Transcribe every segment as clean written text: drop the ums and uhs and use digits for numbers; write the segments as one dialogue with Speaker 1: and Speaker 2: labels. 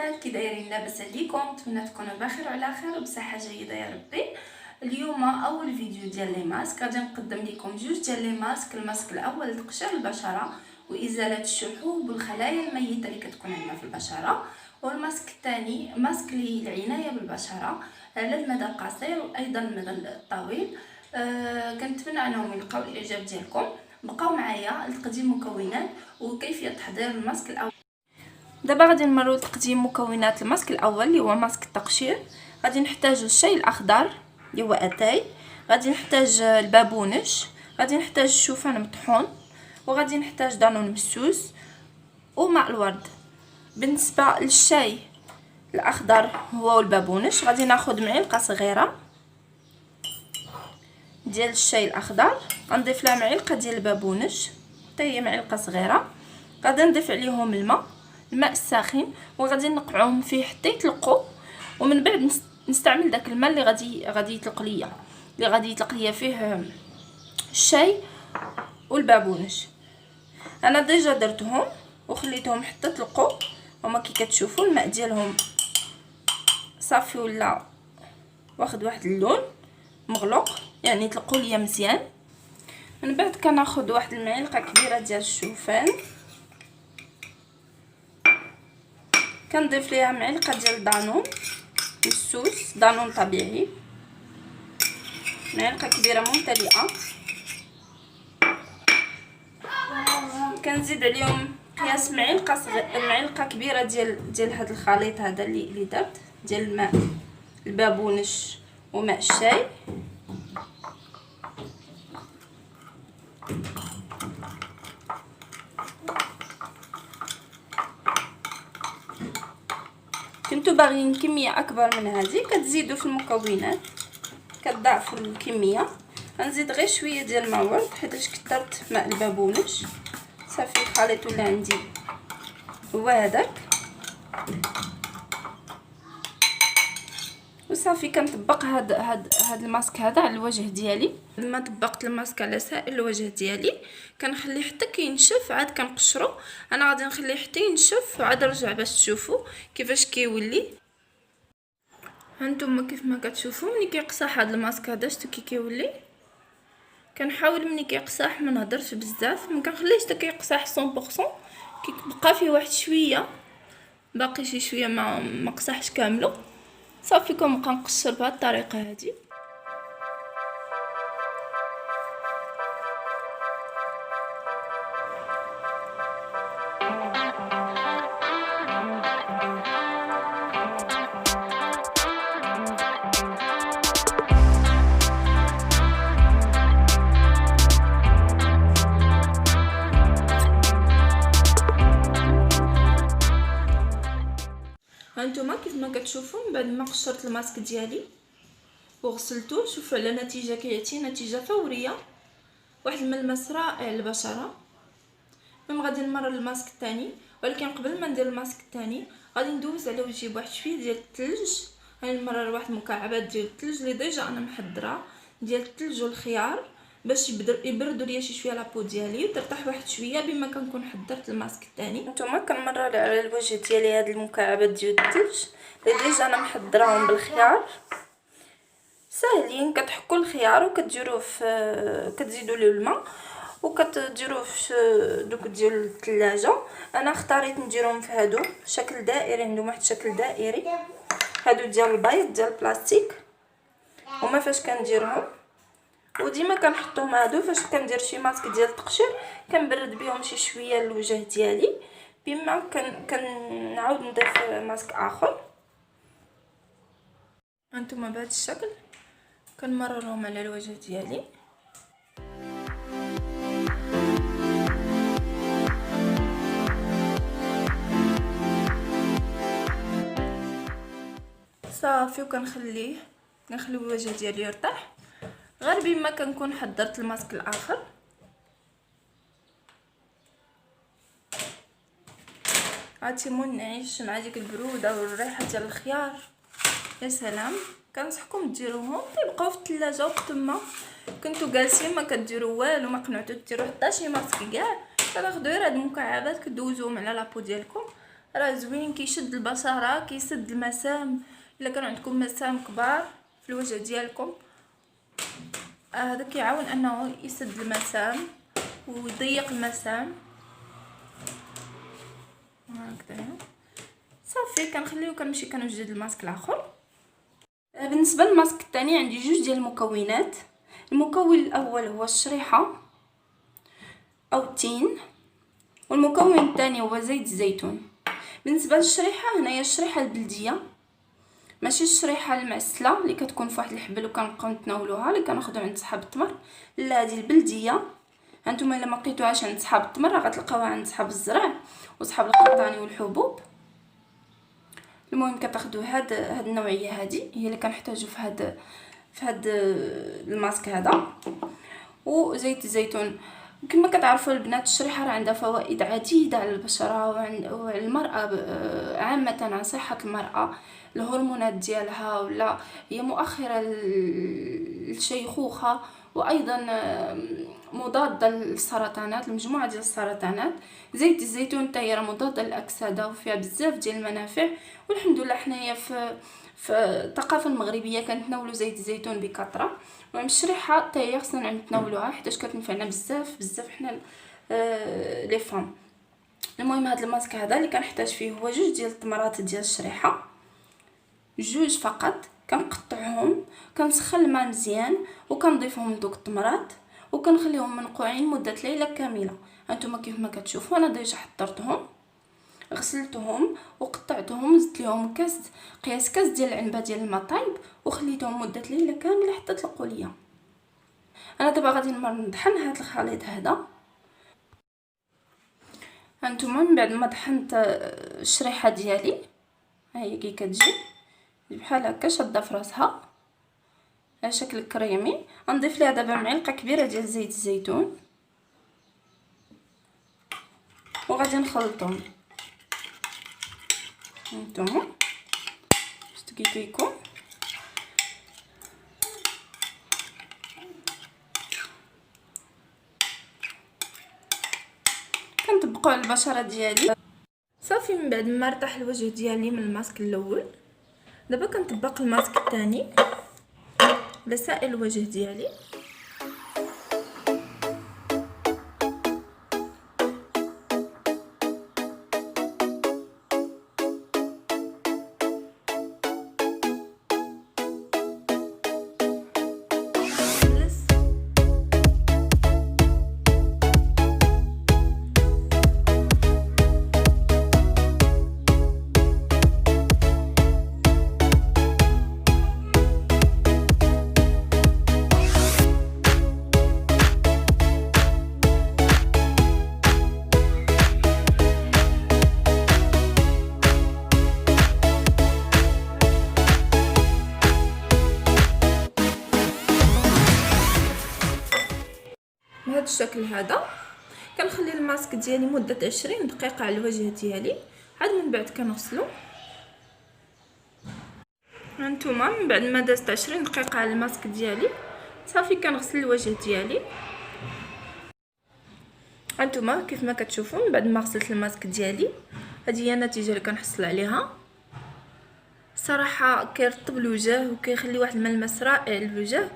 Speaker 1: البنات، كي دايرين؟ لاباس عليكم؟ نتمنى تكونوا بخير وعلى خير وبصحه جيده يا ربي. اليوم اول فيديو ديال لي ماسك، غادي نقدم لكم جوج ديال لي ماسك. الماسك الاول لتقشير البشره وازاله الشحوب والخلايا الميته اللي كتكون عندنا في البشره، والماسك الثاني ماسك للعنايه بالبشره على المدى القصير وايضا المدى الطويل. كنتمنى انهم يلقاو الاعجاب ديالكم. بقاو معايا لتقديم المكونات وكيفيه تحضير الماسك الاول. دابا غادي نمروا لتقديم مكونات الماسك الاول اللي هو ماسك التقشير. غادي نحتاج الشاي الاخضر اللي هو اتاي، غادي نحتاج البابونج، غادي نحتاج الشوفان مطحون، وغادي نحتاج دانون مسوس وماء الورد. بالنسبه للشاي الاخضر هو البابونج، غادي ناخذ معلقه صغيره ديال الشاي الاخضر، غنضيف لها معلقه ديال البابونج حتى هي معلقه صغيره، غادي نضيف عليهم الماء الساخن وغادي نقعوهم فيه حتى يطلقوا، ومن بعد نستعمل داك الماء اللي غادي يطلق ليا فيه الشاي والبابونج. انا ديجا درتهم وخليتهم حتى طلقوا، هما كي كتشوفوا الماء ديالهم صافي ولا واخد واحد اللون مغلوق، يعني طلقوا ليا مزيان. من بعد كناخذ واحد المعلقه كبيره ديال الشوفان، كنضيف ليها معلقه ديال دانون مسوس، دانون طبيعي، معلقه كبيره ممتلئه. كنزيد عليهم قياس معلقه كبيره ديال هذا الخليط هذا اللي درت ديال الماء البابونج وماء الشاي. كنتو باغيين كميه اكبر من هذه كتزيدوا في المكونات، كتضاعفوا الكميه. غنزيد غير شويه ديال الماء ورد حيت كثرت ماء البابونج. صافي الخليط ولا عندي هو هذاك، وصافي كنطبق هاد الماسك هذا على الوجه ديالي. لما طبقت الماسك على سائر الوجه ديالي كنخليه حتى كينشف، عاد كنقشرو. انا غادي نخليه حتى ينشف وعاد نرجع باش تشوفوا كيفاش كيولي. هانتوما كيف ما كتشوفوا ملي كيقصح هاد الماسك هذا شتو كيولي. كنحاول ملي كيقصح ما نهضرش بزاف، ما كنخليهش حتى كيقصح 100%، كيبقى فيه واحد شويه باقي شي شويه ما قصحش كامله. صافي كنبقى نقشر بهذه الطريقه هذه. هانتوما كيف ما كتشوفوا من بعد ما قشرت الماسك ديالي وغسلته، شوفوا على النتيجه، كيعطي نتيجه فوريه، واحد الملمس رائع للبشره. المهم غادي نمرر الماسك الثاني، ولكن قبل ما ندير الماسك الثاني غادي ندوز على وجهي بواحد شويه ديال الثلج. غادي نمرر واحد المكعبات ديال الثلج اللي ديجا انا محضره، ديال الثلج والخيار باش يبردوا ليا شي شويه لابو ديالي وترتاح واحد شويه بما كنكون حضرت الماسك الثاني. نتوما كنمرر على الوجه ديالي هاد المكعبات ديال الثلج اللي ديجا انا محضراهم بالخيار. ساهلين، كتحكوا الخيار وكتديروه في كتزيدوا له الماء وكتديروه في دوك ديال الثلاجه. انا اختاريت نديرهم في هادو شكل دائري، عندهم واحد الشكل دائري، هادو ديال البيض ديال البلاستيك وما فاش كنديرهم. وديما كنحطهم هادو فاش كندير شي ماسك ديال التقشير كنبرد بهم شي شويه الوجه ديالي، بما كنعاود نضيف ماسك اخر. هانتوما بهذا الشكل كنمررهم على الوجه ديالي. صافي وكنخلي الوجه ديالي يرتاح غير بما كنكون حضرت الماسك الاخر. عرفتي منعش مع ديك البروده والريحه ديال الخيار، يا سلام. كنصحكم ديروهم تيبقاو في الثلاجه وقت ما كنتو جالسين ما كديروا والو، ما قنعتو ديروا حتى شي ماسك كاع، كتاخذوا غير هاد المكعبات كدوزوهم على لابو ديالكم راه زوين، كيشد البشره، كيسد المسام. الا كان عندكم مسام كبار في الوجه ديالكم، هذا كيعاون انه يسد المسام ويضيق المسام. هكذا صافي كنخليو كنمشي كنوجد الماسك الاخر. بالنسبه للماسك الثاني عندي جوج ديال المكونات. المكون الاول هو الشريحه او التين، والمكون الثاني هو زيت الزيتون. بالنسبه للشريحه، هنايا الشريحه البلديه، ماشي الشريحه المعسله اللي كتكون في واحد الحبل وكنبقاو نتناولوها اللي كناخذوا عند صحاب التمر. لا، هذه البلديه. هانتوما الا ما لقيتوهاش عند صحاب التمر غتلقاوها عند صحاب الزرع وصحاب القطاني والحبوب. المهم كتاخذوا هاد النوعيه، هذه هي اللي كنحتاجو في هاد الماسك هذا. وزيت الزيتون. كما كتعرفوا البنات، الشريحه راه عندها فوائد عديده على البشره وعلى المراه عامه، على صحه المراه، الهرمونات ديالها، ولا هي مؤخره للشيخوخه، وايضا مضاده للسرطانات، المجموعه ديال السرطانات. زيت الزيتون حتى هي مضاده للاكسده وفيها بزاف ديال المنافع. والحمد لله حنايا في الثقافه المغربيه كنتناولوا زيت الزيتون بكثره. المهم الشريحه حتى هي خصنا نتناولوها حيت كتنفعنا بزاف حنا لي فام. المهم هذا الماسك هذا اللي كنحتاج فيه هو جوج ديال التمرات ديال الشريحه، جوج فقط. كنقطعهم، كنسخن الماء مزيان وكنضيفهم لدوك التمرات وكنخليهم منقوعين مده ليله كامله. هانتوما كيف ما كتشوفوا انا ديجا حضرتهم، غسلتهم وقطعتهم، زدت لهم قياس كاس ديال العنبه ديال الماء طايب وخليتهم مده ليله كامله حتى طلقوا ليا. انا دابا غادي نطحن هذا الخليط هذا. هانتوما من بعد ما طحنت الشريحه ديالي، ها هي كي كتجي بحال هكا شاده في راسها على شكل كريمي. غنضيف ليها دابا معلقه كبيره ديال زيت الزيتون وغادي نخلطهم. هانتوما شفتوا كي كيكون. كنطبقوا على البشره ديالي صافي. من بعد ما ارتاح الوجه ديالي من الماسك الاول، دابا كنطبق الماسك الثاني على سائر الوجه ديالي. بهذا الشكل هذا كنخلي الماسك ديالي مده 20 دقيقه على الوجه ديالي. عاد من بعد كنغسلو. هانتوما من بعد ما دازت 20 دقيقه على الماسك ديالي صافي كنغسل الوجه ديالي. هانتوما كيف ما كتشوفوا من بعد ما غسلت الماسك ديالي، هذه هي النتيجه اللي كنحصل عليها. صراحه كيرطب الوجه وكيخلي واحد الملمس رائع للوجه.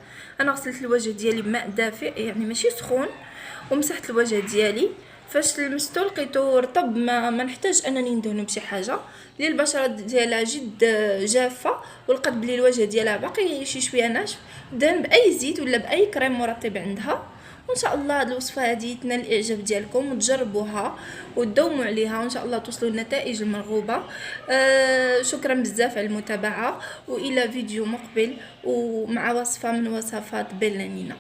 Speaker 1: انا غسلت الوجه ديالي بماء دافئ يعني ماشي سخون، ومسحت الوجه ديالي. فاش لمستو لقيتو رطب، ما نحتاج انني ندهنو بشي حاجه، لان البشره ديالها جد جافه ولقات بلي الوجه ديالها باقي شي شويه ناشف. دهن باي زيت ولا باي كريم مرطب عندها. وان شاء الله هذه الوصفه هذه تنال الاعجاب ديالكم وتجربوها وتداوموا عليها وان شاء الله توصلوا للنتائج المرغوبه. شكرا بزاف على المتابعه، والى فيديو مقبل ومع وصفه من وصفات بلانينا.